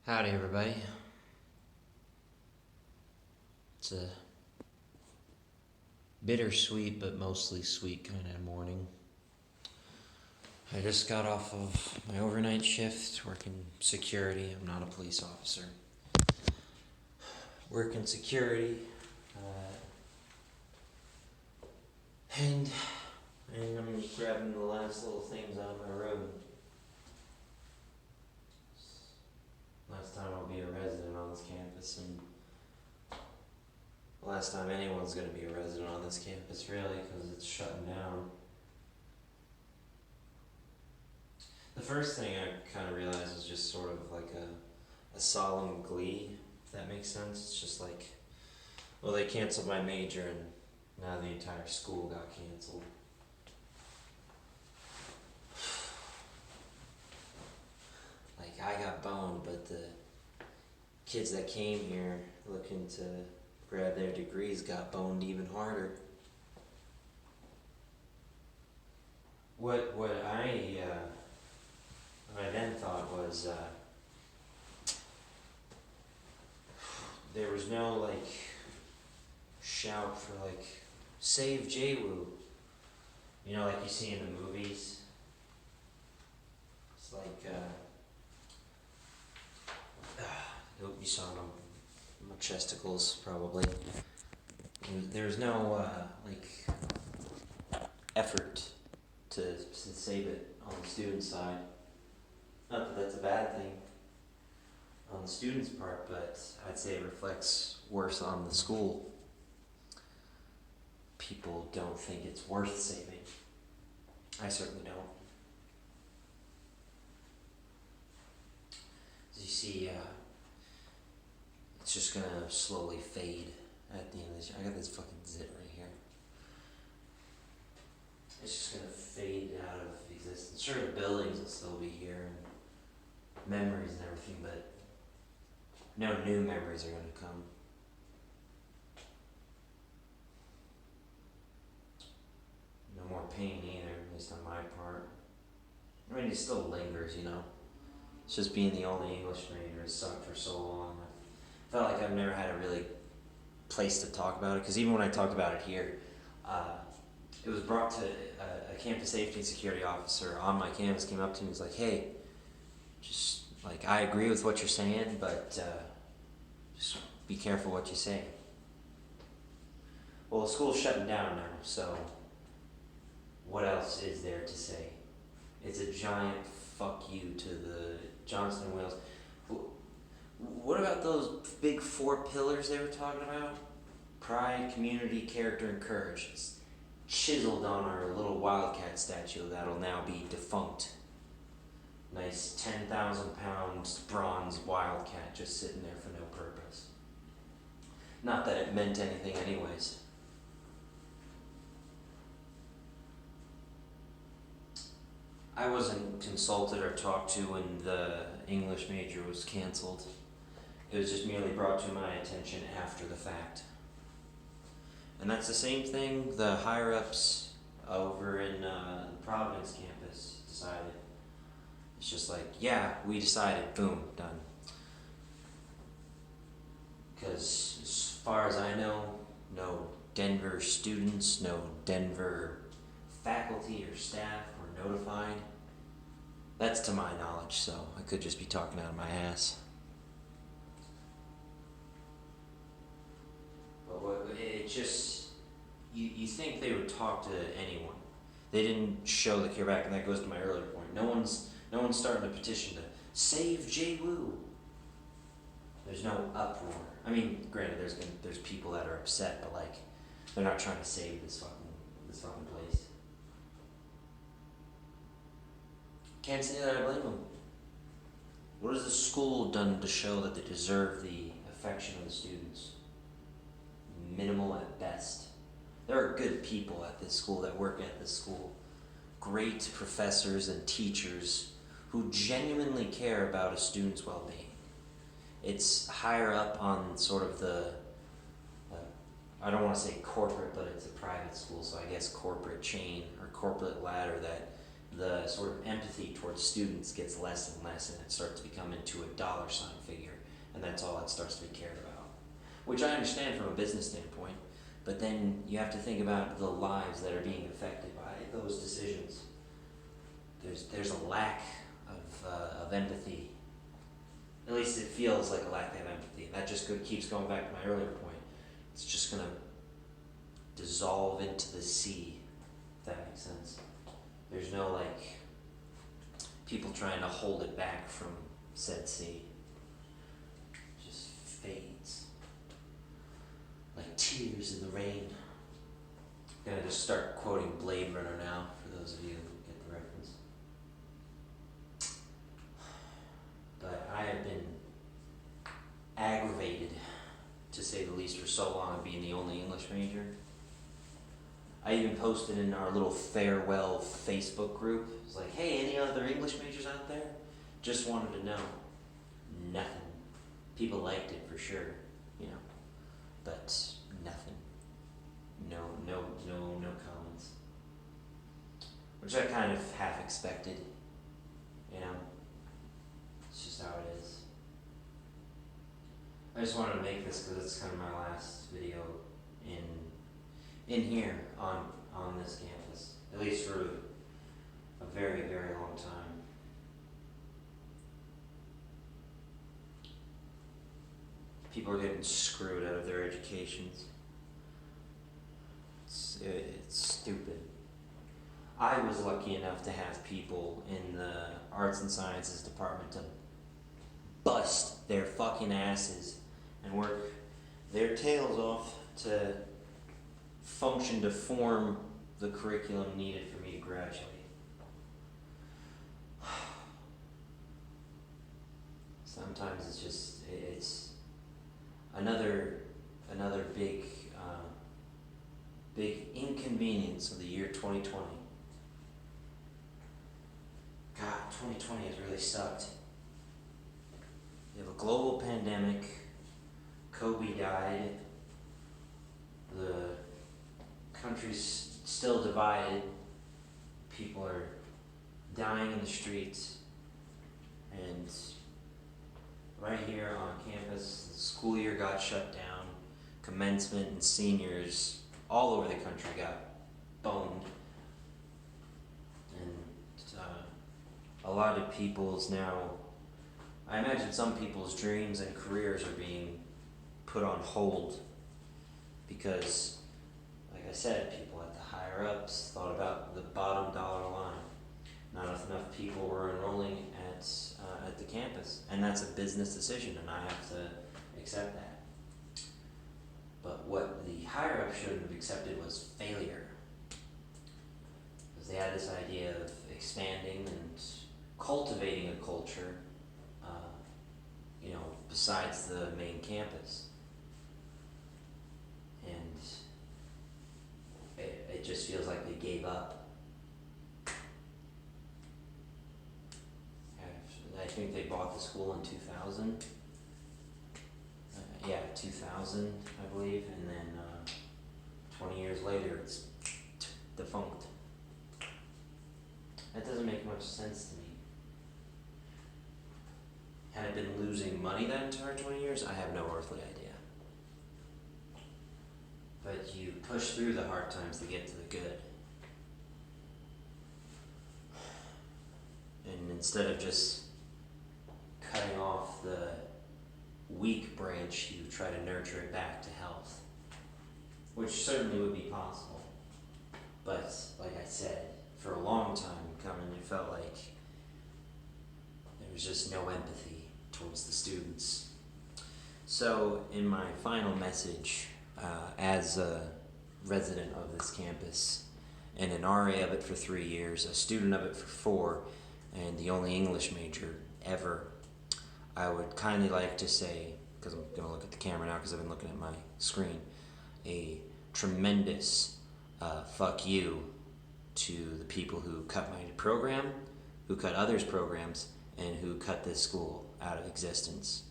Howdy, everybody. It's a bittersweet but mostly sweet kind of morning. I just got off of my overnight shift working security. I'm not a police officer. Working security. And I'm grabbing the last little things out of my room. Last time I'll be a resident on this campus, and last time anyone's going to be a resident on this campus, really, because it's shutting down. The first thing I kind of realized was just sort of like a solemn glee, if that makes sense. It's just like, well, they canceled my major, and now the entire school got canceled. Like, I got boned, but the kids that came here looking to grab their degrees got boned even harder. What I then thought was there was no like shout for like save JWU, you know, like you see in the movies. It's like you saw my chesticles probably. There's no like effort to save it on the student side. Not that that's a bad thing on the student's part, but I'd say it reflects worse on the school. People don't think it's worth saving. I certainly don't. As you see, it's just gonna slowly fade at the end of this year. I got this fucking zit right here. It's just gonna fade out of existence. Sure, the buildings will still be here, and memories and everything, but no new memories are gonna come. No more pain either, at least on my part. I mean, it still lingers, you know. It's just being the only English major has sucked for so long. I felt like I've never had a really place to talk about it, because even when I talked about it here, it was brought to a campus safety and security officer on my campus came up to me and was like, hey, just like, I agree with what you're saying, but just be careful what you say. Well, the school's shutting down now, so what else is there to say? It's a giant fuck you to the Johnston Wales. What about those big 4 pillars they were talking about? Pride, community, character, and courage. It's chiseled on our little wildcat statue that'll now be defunct. Nice 10,000 pound bronze wildcat just sitting there for no purpose. Not that it meant anything anyways. I wasn't consulted or talked to when the English major was canceled. It was just merely brought to my attention after the fact. And that's the same thing the higher-ups over in the Providence campus decided. It's just like, yeah, we decided, boom, done. Because as far as I know, no Denver students, no Denver faculty or staff were notified. That's to my knowledge, so I could just be talking out of my ass. But it just, you think they would talk to anyone. They didn't show the care back, and that goes to my earlier point. No one's starting a petition to save JWU. There's no uproar. I mean, granted, there's people that are upset, but like, they're not trying to save this fucking place. Can't say that I blame them. What has the school done to show that they deserve the affection of the students? Minimal at best. There are good people at this school that work at this school. Great professors and teachers who genuinely care about a student's well-being. It's higher up on sort of the, I don't want to say corporate, but it's a private school, so I guess corporate chain or corporate ladder that the sort of empathy towards students gets less and less, and it starts to become into a dollar sign figure, and that's all that starts to be cared about. Which I understand from a business standpoint, but then you have to think about the lives that are being affected by those decisions. There's a lack of empathy. At least it feels like a lack of empathy. That just keeps going back to my earlier point. It's just gonna dissolve into the sea, if that makes sense. There's no like people trying to hold it back from said sea. It just fades like tears in the rain. I'm gonna just start quoting Blade Runner now for those of you who get the reference. But I have been aggravated, to say the least, for so long of being the only English major. I even posted in our little farewell Facebook group. It's like, hey, any other English majors out there? Just wanted to know. Nothing. People liked it for sure, you know, but nothing. No comments. Which I kind of half expected, you know. It's just how it is. I just wanted to make this because it's kind of my last video in here on this campus, at least for a very, very long time. People are getting screwed out of their educations. It's stupid. I was lucky enough to have people in the arts and sciences department to bust their fucking asses and work their tails off to function to form the curriculum needed for me to graduate. Sometimes it's another big big inconvenience of the year 2020. God, 2020 has really sucked. You have a global pandemic, Kobe died, the country's still divided, people are dying in the streets, and right here on campus, the school year got shut down, commencement and seniors all over the country got boned, and a lot of people's now, I imagine some people's dreams and careers are being put on hold because, like I said, people at the higher ups thought about the bottom dollar line. Not enough people were enrolling at the campus, and that's a business decision, and I have to accept that. But what the higher ups shouldn't have accepted was failure, because they had this idea of expanding and cultivating a culture, besides the main campus. And it just feels like they gave up. I think they bought the school in 2000. 2000, I believe, and then 20 years later it's defunct. That doesn't make much sense to me. Had it been losing money that entire 20 years? I have no earthly idea. But you push through the hard times to get to the good. And instead of just cutting off the weak branch, you try to nurture it back to health, which certainly would be possible. But like I said, for a long time coming, it felt like there was just no empathy towards the students. So in my final message, as a resident of this campus and an RA of it for 3 years, a student of it for 4, and the only English major ever, I would kindly like to say, because I'm going to look at the camera now because I've been looking at my screen, a tremendous fuck you to the people who cut my program, who cut others' programs, and who cut this school out of existence.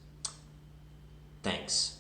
Thanks.